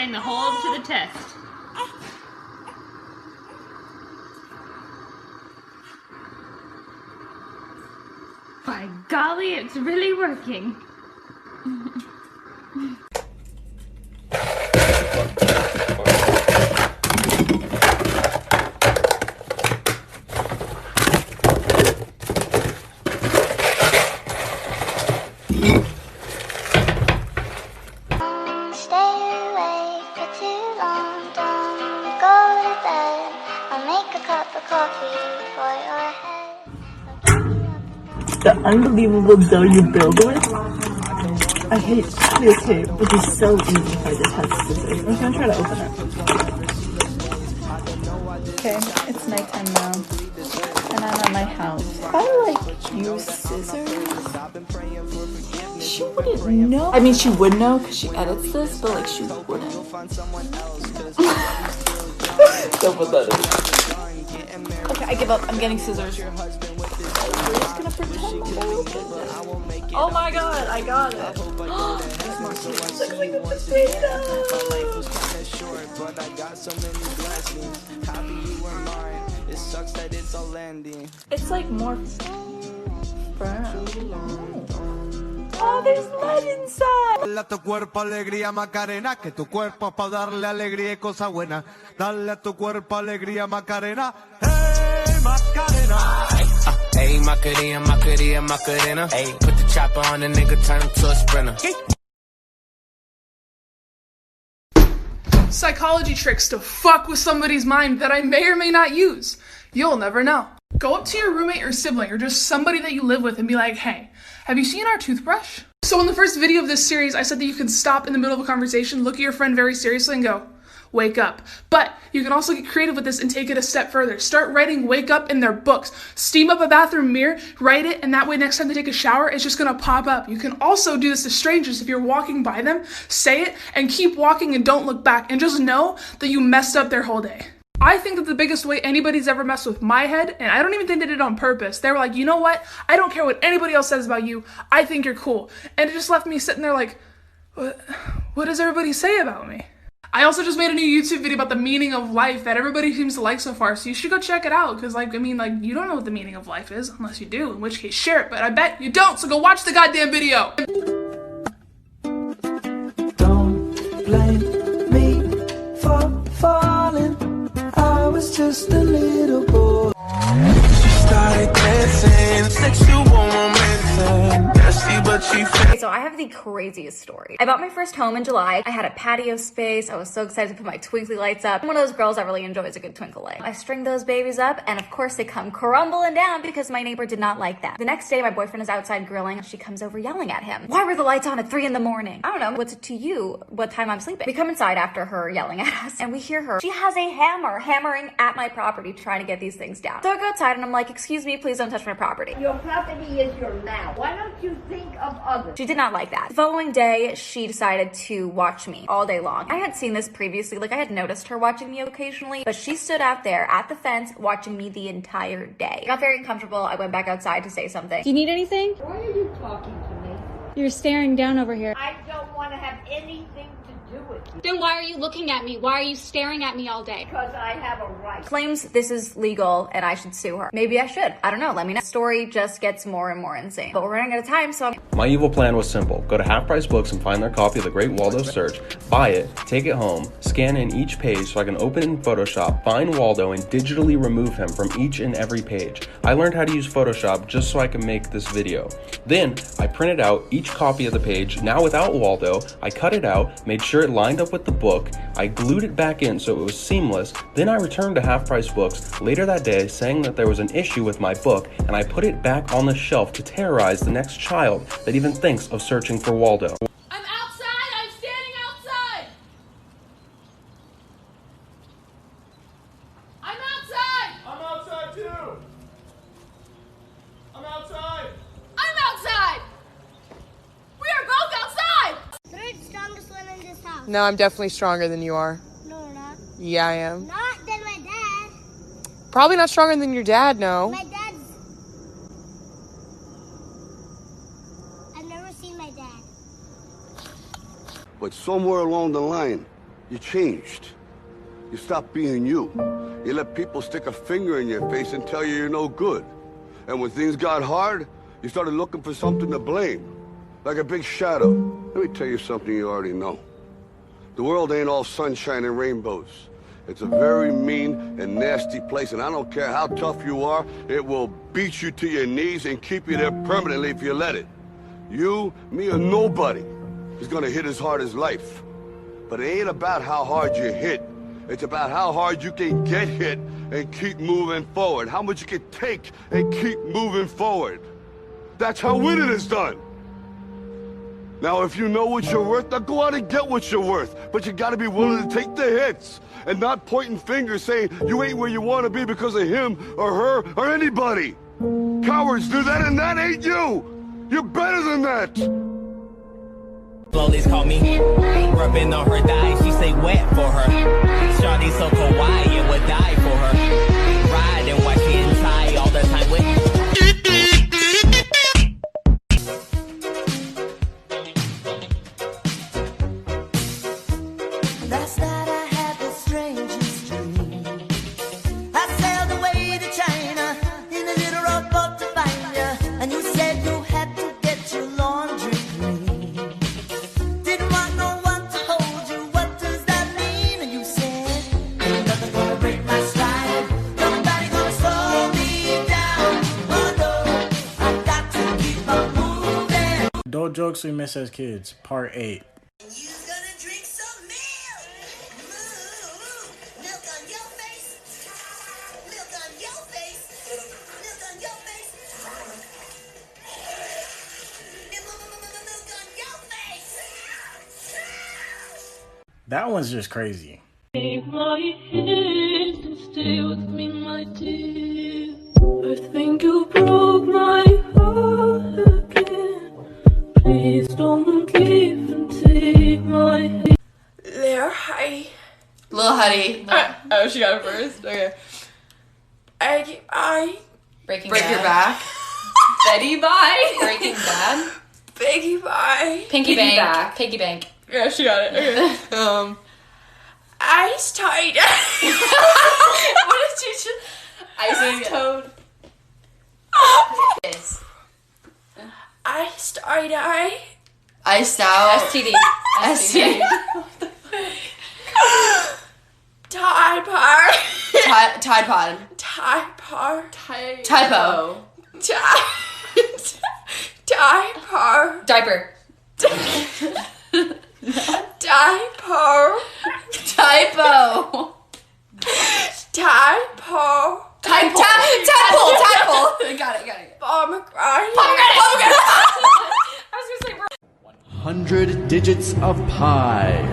putting the hold to the test. By golly, it's really working. The unbelievable dough you build with. I hate this tape, which is so easy if I just had scissors. I'm just gonna try to open it. Okay, it's nighttime now, and I'm at my house. If I use scissors, she wouldn't know. I mean, she would know because she edits this, but she wouldn't. Don't put that in. Okay, I give up. I'm getting scissors. Oh my god, I got it. There's more scissors. Looks like a potato. It's like more firm. Oh, there's lead inside. Dale a tu cuerpo alegría Macarena, que tu cuerpo es para darle alegría y cosa buena. Dale a tu cuerpo alegría Macarena, hey Macarena. Hey Macarena, Macarena, Macarena. Hey, put the chopper on the nigga, turn him to a sprinter. Psychology tricks to fuck with somebody's mind that I may or may not use. You'll never know. Go up to your roommate or sibling or just somebody that you live with and be like, hey, have you seen our toothbrush? So in the first video of this series, I said that you can stop in the middle of a conversation, look at your friend very seriously and go, wake up. But you can also get creative with this and take it a step further. Start writing wake up in their books. Steam up a bathroom mirror, write it, and that way next time they take a shower, it's just gonna pop up. You can also do this to strangers. If you're walking by them, say it and keep walking and don't look back and just know that you messed up their whole day. I think that the biggest way anybody's ever messed with my head, and I don't even think they did it on purpose, they were like, you know what? I don't care what anybody else says about you. I think you're cool. And it just left me sitting there like, what does everybody say about me? I also just made a new YouTube video about the meaning of life that everybody seems to like so far, so you should go check it out, because you don't know what the meaning of life is, unless you do, in which case share it, but I bet you don't, so go watch the goddamn video! Don't blame me for falling, I was just a little boy. She started dancing, sexual romancing. Okay, so I have the craziest story. I bought my first home in July. I had a patio space. I was so excited to put my twinkly lights up. I'm one of those girls that really enjoys a good twinkle light. I string those babies up, and of course they come crumbling down because my neighbor did not like that. The next day, my boyfriend is outside grilling, and she comes over yelling at him. Why were the lights on at 3 in the morning? I don't know. What's it to you what time I'm sleeping? We come inside after her yelling at us, and we hear her. She has a hammer hammering at my property trying to get these things down. So I go outside, and I'm like, excuse me, please don't touch my property. Your property is your mouth. Why don't you think of others? She did not like that. The following day, she decided to watch me all day long. I had seen this previously, I had noticed her watching me occasionally, but she stood out there at the fence watching me the entire day. I got very uncomfortable. I went back outside to say something. Do you need anything? Why are you talking to me? You're staring down over here. I don't want to have anything to do with you. Then why are you looking at me? Why are you staring at me all day? Because I have a right. Claims this is legal and I should sue her. Maybe I should. I don't know. Let me know. The story just gets more and more insane. But we're running out of time, so My evil plan was simple. Go to Half Price Books and find their copy of The Great Waldo Search, buy it, take it home, scan in each page so I can open it in Photoshop, find Waldo, and digitally remove him from each and every page. I learned how to use Photoshop just so I can make this video. Then, I printed out each copy of the page, now without Waldo. I cut it out, made sure it lined up with the book, I glued it back in so it was seamless, then I returned to Half Price Books later that day saying that there was an issue with my book, and I put it back on the shelf to terrorize the next child that even thinks of searching for Waldo. I'm outside! I'm standing outside! I'm outside! I'm outside too. I'm outside. I'm outside! We are both outside! You're the strongest one in this house. No, I'm definitely stronger than you are. No, you're not. Yeah, I am. Not than my dad. Probably not stronger than your dad, no. My dad's... I've never seen my dad. But somewhere along the line, You changed. You stopped being you. You let people stick a finger in your face and tell you you're no good. And when things got hard, you started looking for something to blame. Like a big shadow. Let me tell you something you already know. The world ain't all sunshine and rainbows. It's a very mean and nasty place, and I don't care how tough you are, it will beat you to your knees and keep you there permanently if you let it. You, me, or nobody is gonna hit as hard as life. But it ain't about how hard you hit. It's about how hard you can get hit and keep moving forward. How much you can take and keep moving forward. That's how winning is done. Now, if you know what you're worth, now go out and get what you're worth. But you gotta be willing to take the hits and not pointing fingers saying you ain't where you want to be because of him or her or anybody. Cowards do that, and that ain't you. You're better than that. Slowly's call me, rubbing on her thigh. She say wet for her. Shawty so kawaii, it would die for her. Ride and watch she inside all the time with. Last night I had the strangest dream. I sailed away to China in a little rowboat to find you, and you said you had to get your laundry clean. Didn't want no one to hold you. What does that mean? And you said, ain't nothing gonna break my stride. Nobody gonna slow me down. Oh no, I got to keep on moving. Adult jokes we miss as kids, part 8. That one's just crazy. Take my hand and stay with me, my dear. I think you broke my heart again. Please don't leave and take my hand. There, hi. Lil Huddy. Oh, she got it first? Okay. I Breaking break Bad. your back. Betty Bye. Breaking Bad. Piggy bye. Pinky Bank. Piggy Bank. Yeah, she got it. Okay. Ice tight. What did you just? Ice toad. Yes. Ice tight eye. Iced out. STD. STD. Tide Pod. Tide Pod. Tide Pod. Typo. Diaper. Diaper. Diaper. Typo. Diaper. Tadpole. Got it. Pomegranate. I was gonna say 100 digits of pi.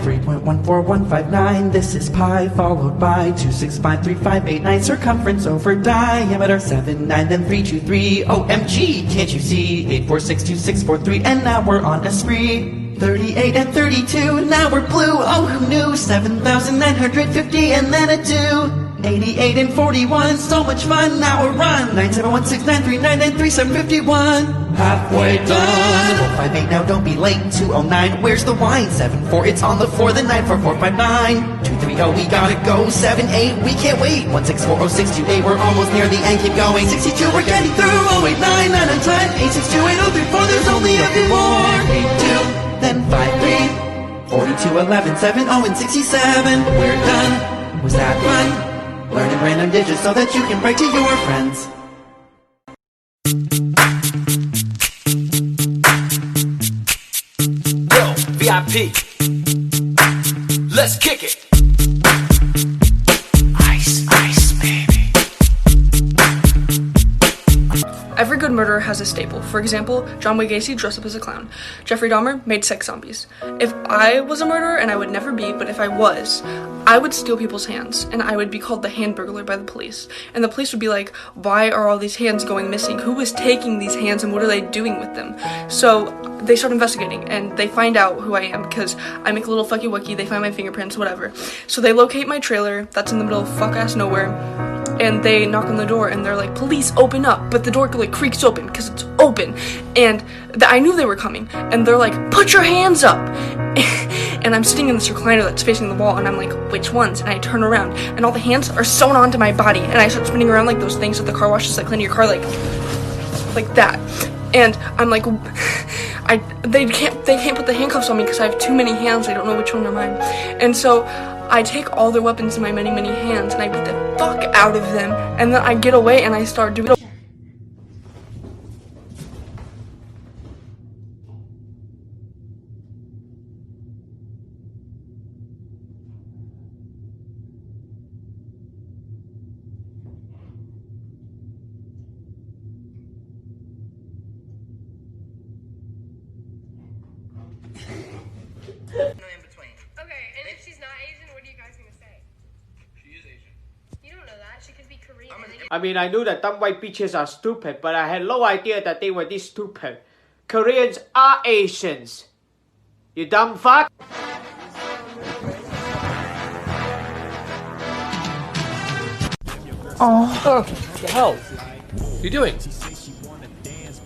3.14159, this is pi, followed by 2653589, circumference over diameter 79, then 323, OMG, can't you see, 8462643, and now we're on a spree. 38 and 32, now we're blue, oh who knew, 7,950, and then a 2. 88 and 41, so much fun, now a run, 97169399371. Halfway done. 458, now don't be late. 209, where's the wine? 74, it's on the floor. Then 94459. 230, we gotta go. 78, we can't wait. 1640628, we're almost near the end. Keep going. 62, we're getting through. 089, 9 and 10. 862, 8034, there's only a few more. 82, then 53. 42, 11, 7, 0 and 67. We're done. Was that fun? Learning random digits so that you can write to your friends. Yo, VIP. Let's kick it. Ice, baby. Every good murderer has a staple. For example, John Wayne Gacy dressed up as a clown. Jeffrey Dahmer made sex zombies. If I was a murderer, and I would never be, but if I was, I would steal people's hands, and I would be called the hand burglar by the police. And the police would be like, why are all these hands going missing? Who is taking these hands, and what are they doing with them? So they start investigating, and they find out who I am, because I make a little fucky wucky, they find my fingerprints, whatever. So they locate my trailer, that's in the middle of fuck-ass nowhere, and they knock on the door, and they're like, police, open up, but the door like creaks open, because it's open, and I knew they were coming, and they're like, put your hands up, and I'm sitting in this recliner that's facing the wall, and I'm like, which ones? And I turn around, and all the hands are sewn onto my body, and I start spinning around like those things at the car wash, just like cleaning your car, like that. And I'm like, they can't put the handcuffs on me because I have too many hands. I don't know which one are mine. And so I take all their weapons in my many hands, and I beat the fuck out of them, and then I get away and I start doing. Okay, and if she's not Asian, what are you guys gonna say? She is Asian. You don't know that. She could be Korean. I mean, I knew that dumb white bitches are stupid, but I had no idea that they were this stupid. Koreans are Asians. You dumb fuck. Oh, what the hell? What are you doing?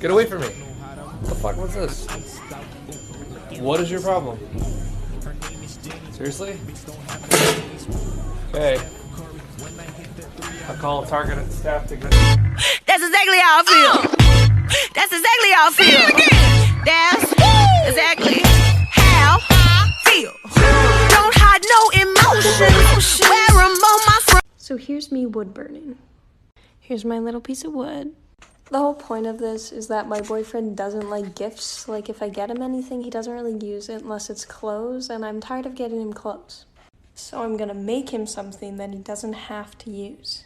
Get away from me. What the fuck was this? What is your problem? Seriously? Okay. I'll call targeted staff to get. That's exactly how I feel. That's exactly how I feel. That's exactly how I feel. Don't hide no emotions. Wear 'em on my front. So here's me wood burning. Here's my little piece of wood. The whole point of this is that my boyfriend doesn't like gifts. Like, if I get him anything, he doesn't really use it unless it's clothes, and I'm tired of getting him clothes. So I'm gonna make him something that he doesn't have to use.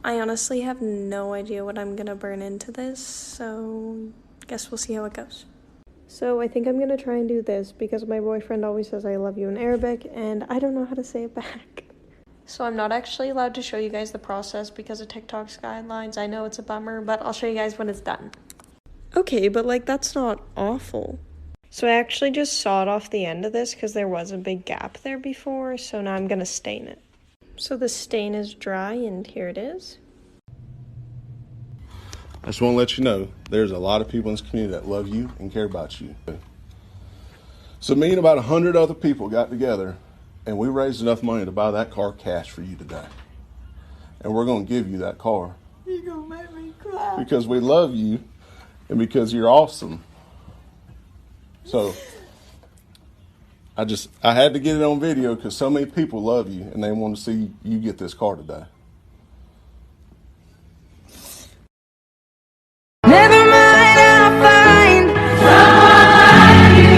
I honestly have no idea what I'm gonna burn into this, so I guess we'll see how it goes. So I think I'm gonna try and do this because my boyfriend always says I love you in Arabic, and I don't know how to say it back. So I'm not actually allowed to show you guys the process because of TikTok's guidelines. I know it's a bummer, but I'll show you guys when it's done. Okay, but like, that's not awful. So I actually just sawed off the end of this because there was a big gap there before, so now I'm gonna stain it. So the stain is dry, and here it is. I just want to let you know, there's a lot of people in this community that love you and care about you. So me and about 100 other people got together, and we raised enough money to buy that car cash for you today. And we're going to give you that car. You're gonna make me cry. Because we love you, and because you're awesome. So, I had to get it on video because so many people love you, and they want to see you get this car today. Never mind, I'll find someone like you.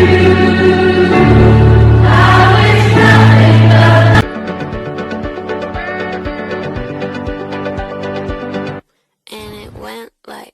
I wish nothing but. And it went like